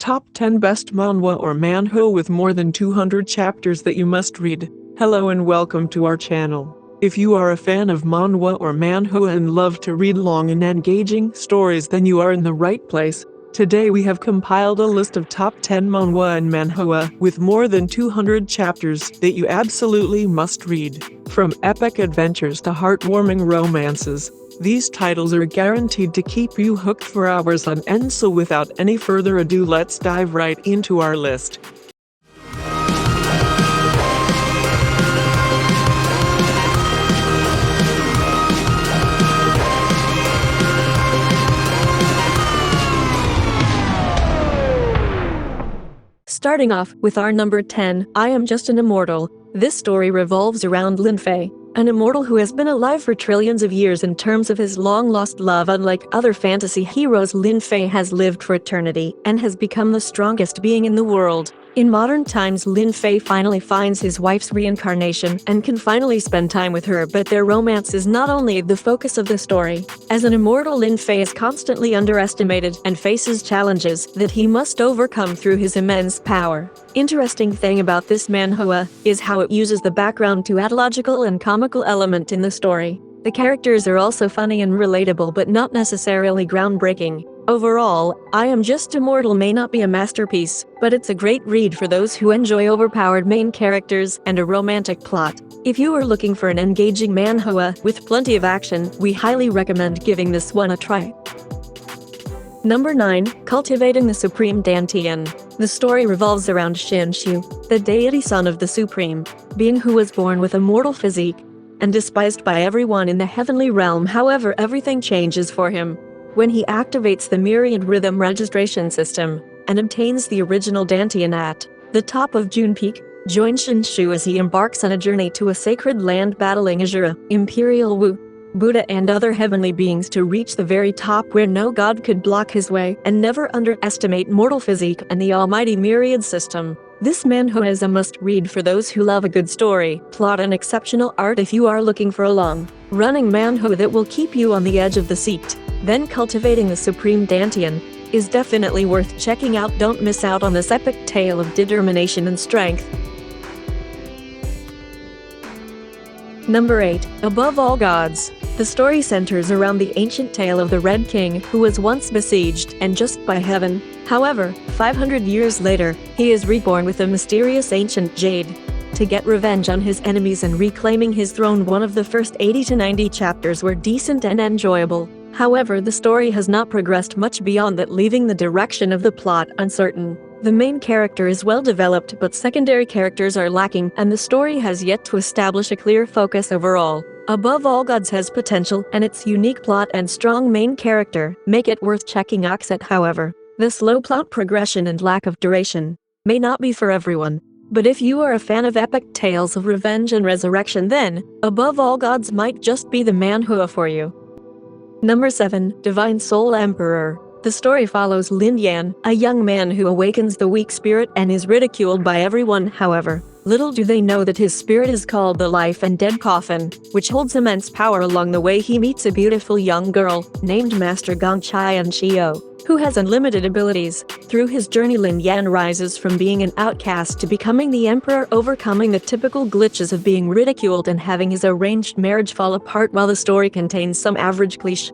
Top 10 Best Manhwa or Manhwa with more than 200 chapters that you must read. Hello and welcome to our channel. If you are a fan of manhwa or manhwa and love to read long and engaging stories, then you are in the right place. Today we have compiled a list of top 10 manhwa and manhwa with more than 200 chapters that you absolutely must read. From epic adventures to heartwarming romances, these titles are guaranteed to keep you hooked for hours on end. So without any further ado, let's dive right into our list. Starting off with our number 10, I Am Just an Immortal. This story revolves around Lin Fei, an immortal who has been alive for trillions of years in terms of his long-lost love. Unlike other fantasy heroes, Lin Fei has lived for eternity and has become the strongest being in the world. In modern times, Lin Fei finally finds his wife's reincarnation and can finally spend time with her, but their romance is not only the focus of the story. As an immortal, Lin Fei is constantly underestimated and faces challenges that he must overcome through his immense power. Interesting thing about this manhwa is how it uses the background to add logical and comical element in the story. The characters are also funny and relatable, but not necessarily groundbreaking. Overall, I Am Just Immortal may not be a masterpiece, but it's a great read for those who enjoy overpowered main characters and a romantic plot. If you are looking for an engaging manhwa with plenty of action, we highly recommend giving this one a try. Number 9, Cultivating the Supreme Dantian. The story revolves around Shinshu, the deity son of the Supreme Being who was born with a mortal physique and despised by everyone in the heavenly realm. However, everything changes for him when he activates the myriad rhythm registration system and obtains the original Dantian at the top of June Peak. Join Shinshu as he embarks on a journey to a sacred land, battling Azura, Imperial Wu, Buddha and other heavenly beings to reach the very top where no god could block his way. And never underestimate mortal physique and the almighty myriad system. This manhwa is a must-read for those who love a good story, plot and exceptional art. If you are looking for a long-running manhwa that will keep you on the edge of the seat, then Cultivating the Supreme Dantian is definitely worth checking out. Don't miss out on this epic tale of determination and strength. Number 8, Above All Gods. The story centers around the ancient tale of the Red King, who was once besieged and just by heaven. However, 500 years later, he is reborn with a mysterious ancient jade to get revenge on his enemies and reclaiming his throne. One of the first 80 to 90 chapters were decent and enjoyable. However, the story has not progressed much beyond that, leaving the direction of the plot uncertain. The main character is well developed, but secondary characters are lacking, and the story has yet to establish a clear focus overall. Above All Gods has potential, and its unique plot and strong main character make it worth checking out. However, the slow plot progression and lack of duration may not be for everyone. But if you are a fan of epic tales of revenge and resurrection, then Above All Gods might just be the manhwa for you. Number 7, Divine Soul Emperor. The story follows Lin Yan, a young man who awakens the weak spirit and is ridiculed by everyone. However, little do they know that his spirit is called the Life and Dead Coffin, which holds immense power. Along the way, he meets a beautiful young girl named Master Gong Chian Chio, who has unlimited abilities. Through his journey, Lin Yan rises from being an outcast to becoming the emperor, overcoming the typical glitches of being ridiculed and having his arranged marriage fall apart. While the story contains some average cliché,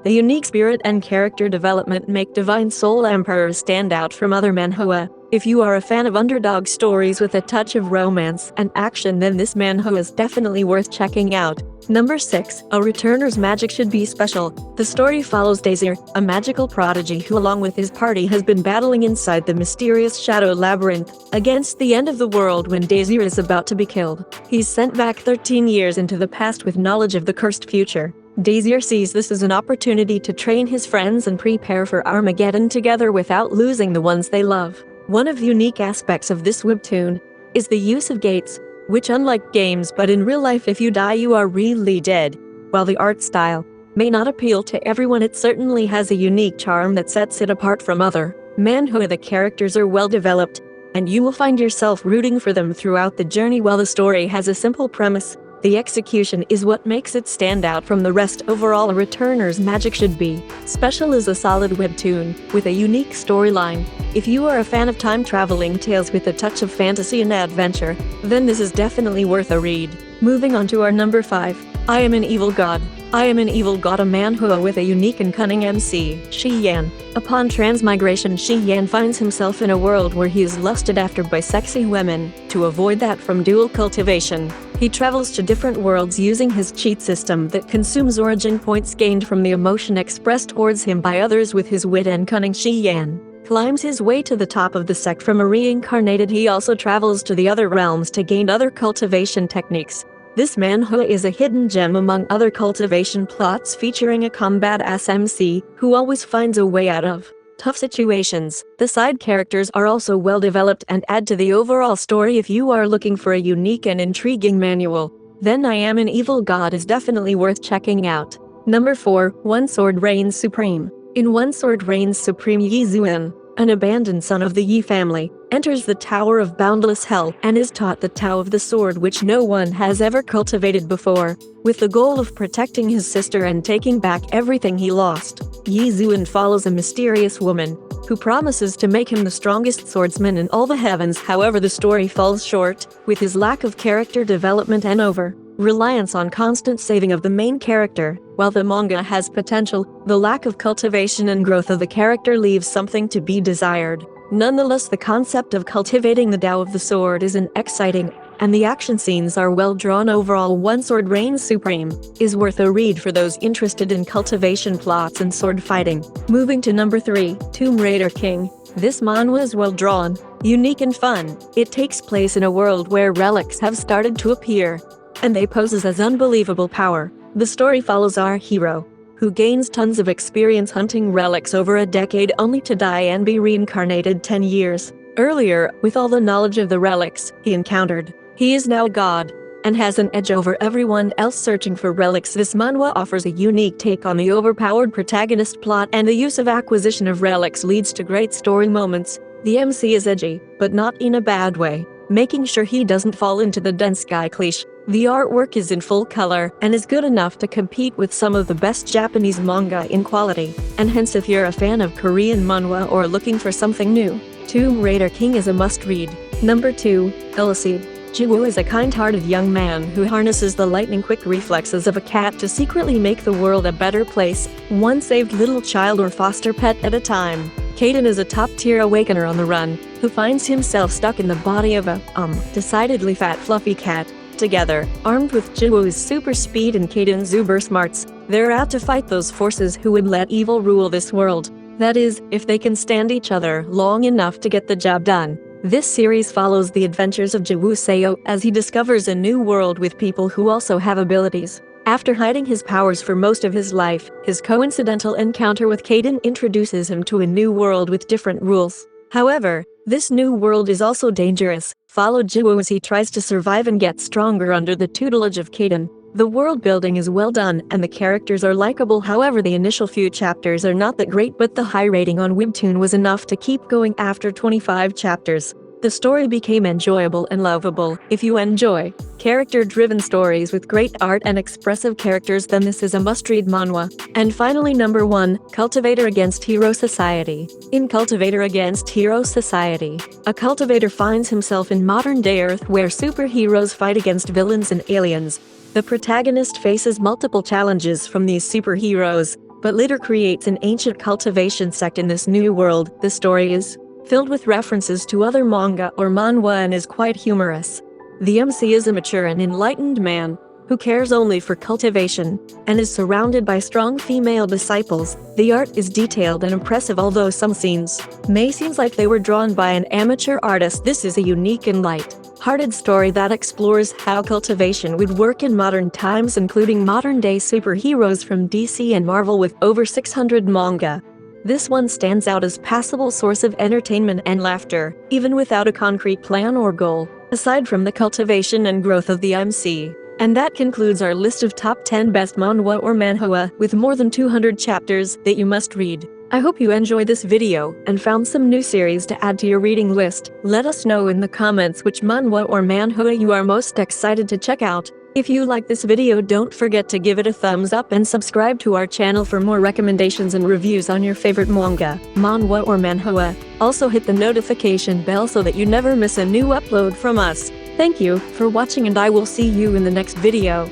the unique spirit and character development make Divine Soul Emperor stand out from other manhwa. If you are a fan of underdog stories with a touch of romance and action, then this manhwa is definitely worth checking out. Number 6, A Returner's Magic Should Be Special. The story follows Daisir, a magical prodigy who along with his party has been battling inside the mysterious Shadow Labyrinth against the end of the world. When Daisir is about to be killed, he's sent back 13 years into the past with knowledge of the cursed future. Daisir sees this as an opportunity to train his friends and prepare for Armageddon together without losing the ones they love. One of the unique aspects of this webtoon is the use of gates, which unlike games but in real life, if you die you are really dead. While the art style may not appeal to everyone, it certainly has a unique charm that sets it apart from other manhwa. The characters are well developed, and you will find yourself rooting for them throughout the journey. While the story has a simple premise, The execution is what makes it stand out from the rest. Overall, a returner's magic should be special is a solid webtoon with a unique storyline. If you are a fan of time-traveling tales with a touch of fantasy and adventure, then this is definitely worth a read. Moving on to our number 5. I Am an Evil God. I Am an Evil God, a manhua with a unique and cunning MC, Shi-Yan. Upon transmigration, Shi-Yan finds himself in a world where he is lusted after by sexy women. To avoid that from dual cultivation, he travels to different worlds using his cheat system that consumes origin points gained from the emotion expressed towards him by others. With his wit and cunning, Shi-Yan climbs his way to the top of the sect from a reincarnated. He also travels to the other realms to gain other cultivation techniques. This manhua is a hidden gem among other cultivation plots, featuring a combat SMC who always finds a way out of tough situations. The side characters are also well developed and add to the overall story. If you are looking for a unique and intriguing manual, then I Am an Evil God is definitely worth checking out. Number 4. One Sword Reigns Supreme. In One Sword Reigns Supreme, Yi Zuan, an abandoned son of the Yi family, enters the Tower of Boundless Hell and is taught the Tao of the Sword, which no one has ever cultivated before, with the goal of protecting his sister and taking back everything he lost. Yi Zuan follows a mysterious woman who promises to make him the strongest swordsman in all the heavens. However, the story falls short, with his lack of character development and over-reliance on constant saving of the main character. While the manga has potential, the lack of cultivation and growth of the character leaves something to be desired. Nonetheless, the concept of cultivating the Tao of the Sword is exciting, and the action scenes are well drawn. Overall, One Sword Reigns Supreme is worth a read for those interested in cultivation plots and sword fighting. Moving to number 3, Tomb Raider King. This manhwa is well drawn, unique and fun. It takes place in a world where relics have started to appear, and they pose as unbelievable power. The story follows our hero, who gains tons of experience hunting relics over a decade only to die and be reincarnated 10 years earlier. With all the knowledge of the relics he encountered, he is now a god, and has an edge over everyone else searching for relics. This manhwa offers a unique take on the overpowered protagonist plot, and the use of acquisition of relics leads to great story moments. The MC is edgy, but not in a bad way, making sure he doesn't fall into the dense guy cliché. The artwork is in full color and is good enough to compete with some of the best Japanese manga in quality, and hence if you're a fan of Korean manhwa or looking for something new, Tomb Raider King is a must-read. Number 2, Illicid. Jiwoo is a kind-hearted young man who harnesses the lightning-quick reflexes of a cat to secretly make the world a better place, one saved little child or foster pet at a time. Kaden is a top-tier awakener on the run, who finds himself stuck in the body of a, decidedly fat fluffy cat. Together, armed with Jiwoo's super speed and Kaden's uber smarts, they're out to fight those forces who would let evil rule this world. That is, if they can stand each other long enough to get the job done. This series follows the adventures of Jiwoo Seo as he discovers a new world with people who also have abilities. After hiding his powers for most of his life, his coincidental encounter with Kaden introduces him to a new world with different rules. However, this new world is also dangerous. Follow Jiwoo as he tries to survive and get stronger under the tutelage of Kaden. The world building is well done and the characters are likable. However, the initial few chapters are not that great, but the high rating on Webtoon was enough to keep going. After 25 chapters, the story became enjoyable and lovable. If you enjoy character-driven stories with great art and expressive characters, then this is a must-read manhwa. And finally, number 1, Cultivator Against Hero Society. In Cultivator Against Hero Society, a cultivator finds himself in modern-day Earth where superheroes fight against villains and aliens. The protagonist faces multiple challenges from these superheroes, but later creates an ancient cultivation sect in this new world. The story is filled with references to other manga or manhwa and is quite humorous. The MC is a mature and enlightened man who cares only for cultivation and is surrounded by strong female disciples. The art is detailed and impressive, although some scenes may seem like they were drawn by an amateur artist. This is a unique and light-hearted story that explores how cultivation would work in modern times, including modern-day superheroes from DC and Marvel with over 600 manga. This one stands out as passable source of entertainment and laughter, even without a concrete plan or goal, aside from the cultivation and growth of the MC. And that concludes our list of top 10 best manhwa or manhwa with more than 200 chapters that you must read. I hope you enjoyed this video and found some new series to add to your reading list. Let us know in the comments which manhwa or manhwa you are most excited to check out. If you like this video, don't forget to give it a thumbs up and subscribe to our channel for more recommendations and reviews on your favorite manga, manhwa or manhua. Also hit the notification bell so that you never miss a new upload from us. Thank you for watching and I will see you in the next video.